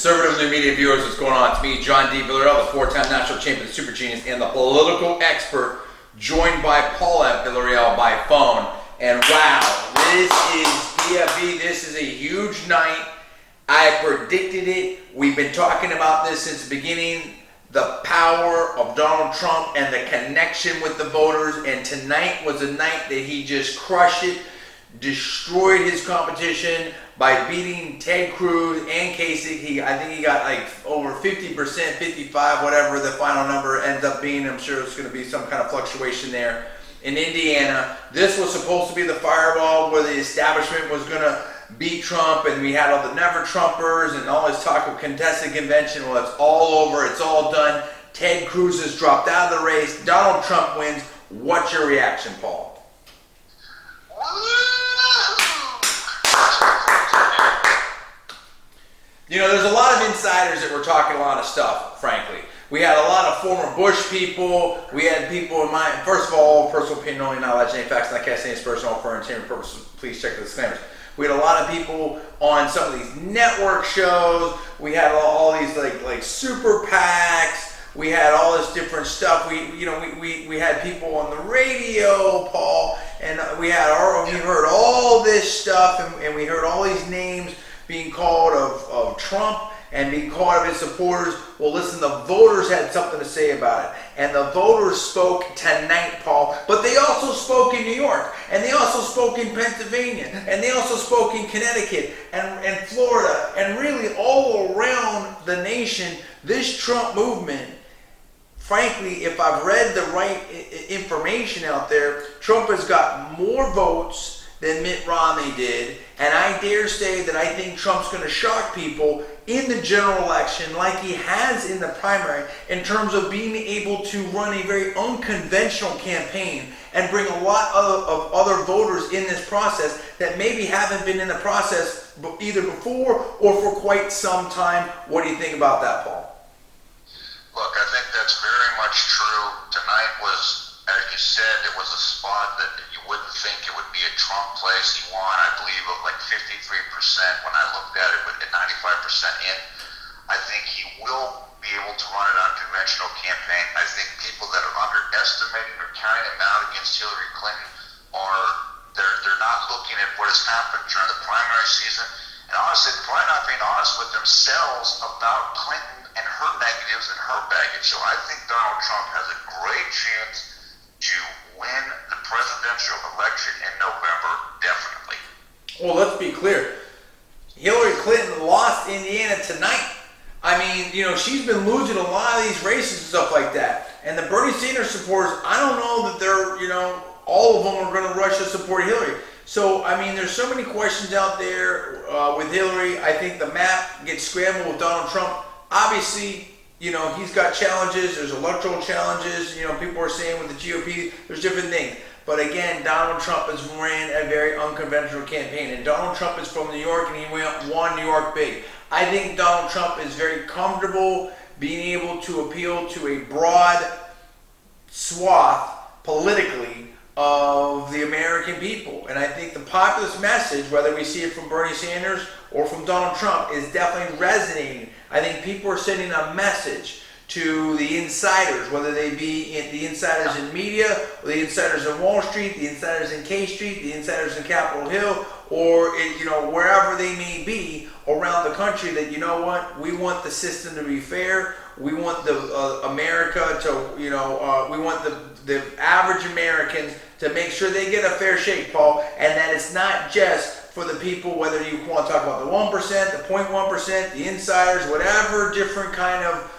Conservative New Media viewers, what's going on? It's me, John D. Villarreal, the four-time national champion, the super genius, and the political expert, joined by Paulette Villarreal by phone. And wow, this is DFV. This is a huge night. I predicted it. We've been talking about this since the beginning. The power of Donald Trump and the connection with the voters. And tonight was a night that he just crushed it, destroyed his competition by beating Ted Cruz and Kasich. I think he got like over 50%, 55, whatever the final number ends up being. I'm sure it's going to be some kind of fluctuation there. In Indiana, this was supposed to be the fireball where the establishment was going to beat Trump, and we had all the never Trumpers and all this talk of contested convention. Well, it's all over. It's all done. Ted Cruz has dropped out of the race. Donald Trump wins. What's your reaction, Paul? You know, there's a lot of insiders that were talking a lot of stuff, frankly. We had a lot of former Bush people. We had people in mind. First of all, personal opinion only, not alleged any facts, not casting any personal for entertainment purposes. Please check the disclaimers. We had a lot of people on some of these network shows. We had all these like super PACs. We had all this different stuff. We had people on the radio, Paul, and we heard all this stuff, and we heard all these names being called of Trump and being called of his supporters. Well, listen, the voters had something to say about it. And the voters spoke tonight, Paul, but they also spoke in New York, and they also spoke in Pennsylvania, and they also spoke in Connecticut and Florida, and really all around the nation. This Trump movement, frankly, if I've read the right information out there, Trump has got more votes than Mitt Romney did, and I dare say that I think Trump's going to shock people in the general election like he has in the primary in terms of being able to run a very unconventional campaign and bring a lot of other voters in this process that maybe haven't been in the process either before or for quite some time. What do you think about that, Paul? Look, I think that's very much true. Tonight was, as you said, it was a spot that you wouldn't think it would be a Trump place. He won, I believe, of like 53% when I looked at it, with 95% in. I think he will be able to run an unconventional campaign. I think people that are underestimating or counting him out against Hillary Clinton they're not looking at what has happened during the primary season. And honestly, they're probably not being honest with themselves about Clinton and her negatives and her baggage. So I think Donald Trump has a great chance to win the presidential election in November, definitely. Well, let's be clear. Hillary Clinton lost Indiana tonight. I mean, you know, she's been losing a lot of these races and stuff like that. And the Bernie Sanders supporters, I don't know that they're, all of them are going to rush to support Hillary. So, I mean, there's so many questions out there with Hillary. I think the map gets scrambled with Donald Trump. Obviously, he's got challenges. There's electoral challenges. People are saying with the GOP, there's different things. But again, Donald Trump has ran a very unconventional campaign. And Donald Trump is from New York, and he won New York big. I think Donald Trump is very comfortable being able to appeal to a broad swath politically of the American people. And I think the populist message, whether we see it from Bernie Sanders or from Donald Trump, is definitely resonating. I think people are sending a message to the insiders, whether they be the insiders in media, or the insiders in Wall Street, the insiders in K Street, the insiders in Capitol Hill, or wherever they may be around the country, that we want the system to be fair. We want the America to, we want the average Americans to make sure they get a fair shake, Paul, and that it's not just for the people, whether you want to talk about the 1%, the 0.1%, the insiders, whatever different kind of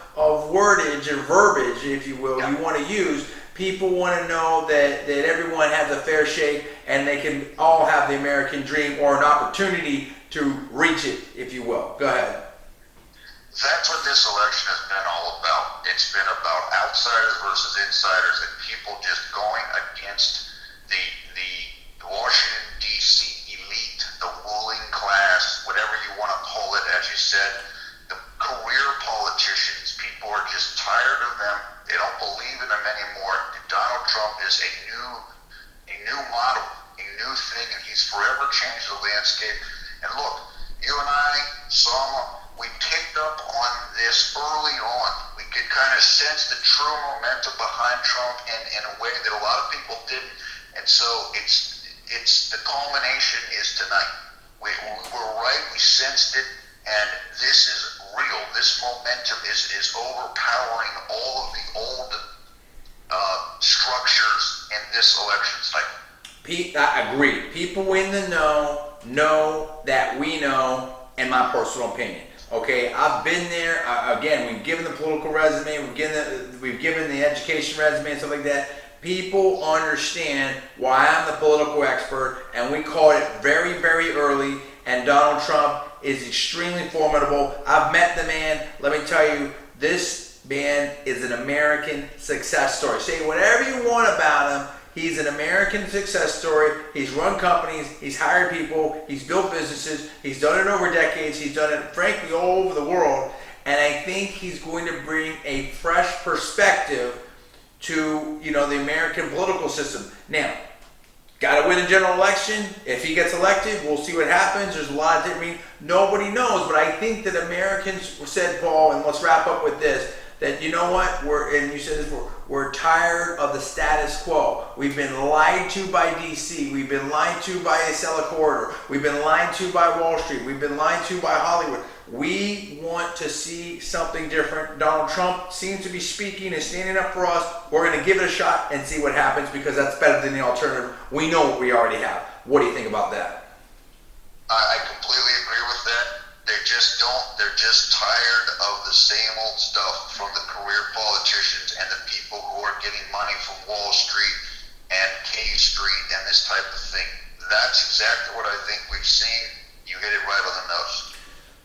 wordage or verbiage, if you will, you want to use. People want to know that everyone has a fair shake and they can all have the American dream or an opportunity to reach it, if you will. Go ahead. That's what this election has been all about. It's been about outsiders versus insiders, and people just going against the Washington, D.C. elite, the ruling class, whatever you want to call it. As you said, the career politicians, people are just tired of them. They don't believe in them anymore. And Donald Trump is a new model, a new thing, and he's forever changed the landscape. And look, you and I saw him. We picked up kind of sense the true momentum behind Trump in a way that a lot of people didn't. And so it's the culmination is tonight. We're right. We sensed it, and this is real. This momentum is overpowering all of the old structures in this election cycle. Pete, I agree. People in the know that we know, in my personal opinion. Okay, I've been there. Again, we've given the political resume, we've given the education resume and stuff like that. People understand why I'm the political expert, and we caught it very, very early. And Donald Trump is extremely formidable. I've met the man. Let me tell you, this man is an American success story. Say whatever you want about him. He's an American success story. He's run companies. He's hired people. He's built businesses. He's done it over decades. He's done it, frankly, all over the world. And I think he's going to bring a fresh perspective to, the American political system. Now, got to win a general election. If he gets elected, we'll see what happens. There's a lot of different. Nobody knows, but I think that Americans said, Paul, and let's wrap up with this. That you know what, you said this before, we're tired of the status quo. We've been lied to by DC. We've been lied to by the Acela Corridor. We've been lied to by Wall Street. We've been lied to by Hollywood. We want to see something different. Donald Trump seems to be speaking and standing up for us. We're going to give it a shot and see what happens because that's better than the alternative. We know what we already have. What do you think about that? I completely agree with that. They're just tired of the same old stuff from the career politicians and the people who are getting money from Wall Street and K Street and this type of thing. That's exactly what I think we've seen. You hit it right on the nose.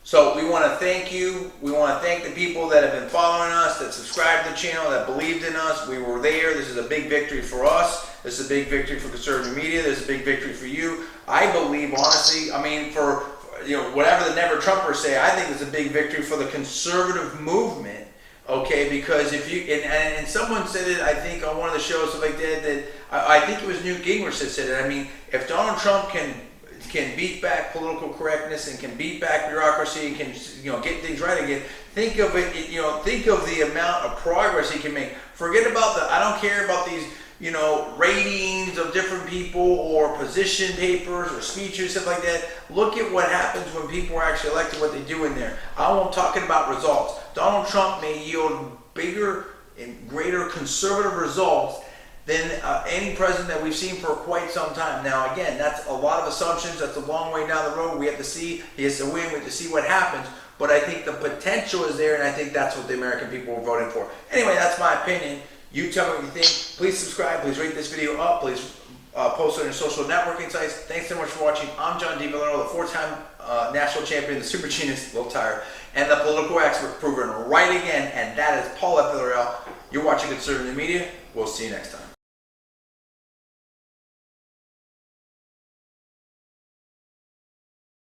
So we want to thank you. We want to thank the people that have been following us, that subscribed to the channel, that believed in us. We were there. This is a big victory for us. This is a big victory for conservative media. This is a big victory for you. I believe, honestly, for whatever the never Trumpers say, I think it's a big victory for the conservative movement. Okay, because if you and someone said it, I think on one of the shows, stuff like that I think it was Newt Gingrich that said it. I mean, if Donald Trump can beat back political correctness and can beat back bureaucracy and can get things right again, think of it. Think of the amount of progress he can make. Forget about I don't care about these ratings of different people or position papers or speeches, stuff like that. Look at what happens when people are actually elected, what they do in there. I'm talking about results. Donald Trump may yield bigger and greater conservative results than any president that we've seen for quite some time. Now, again, that's a lot of assumptions. That's a long way down the road. We have to see. He has to win. We have to see what happens. But I think the potential is there, and I think that's what the American people are voting for. Anyway, that's my opinion. You tell me what you think. Please subscribe. Please rate this video up. Please post it on your social networking sites. Thanks so much for watching. I'm John D. Villarreal, the 4-time national champion, the super genius, a little tired, and the political expert proven right again, and that is Paul F. Villarreal. You're watching Conservative Media. We'll see you next time.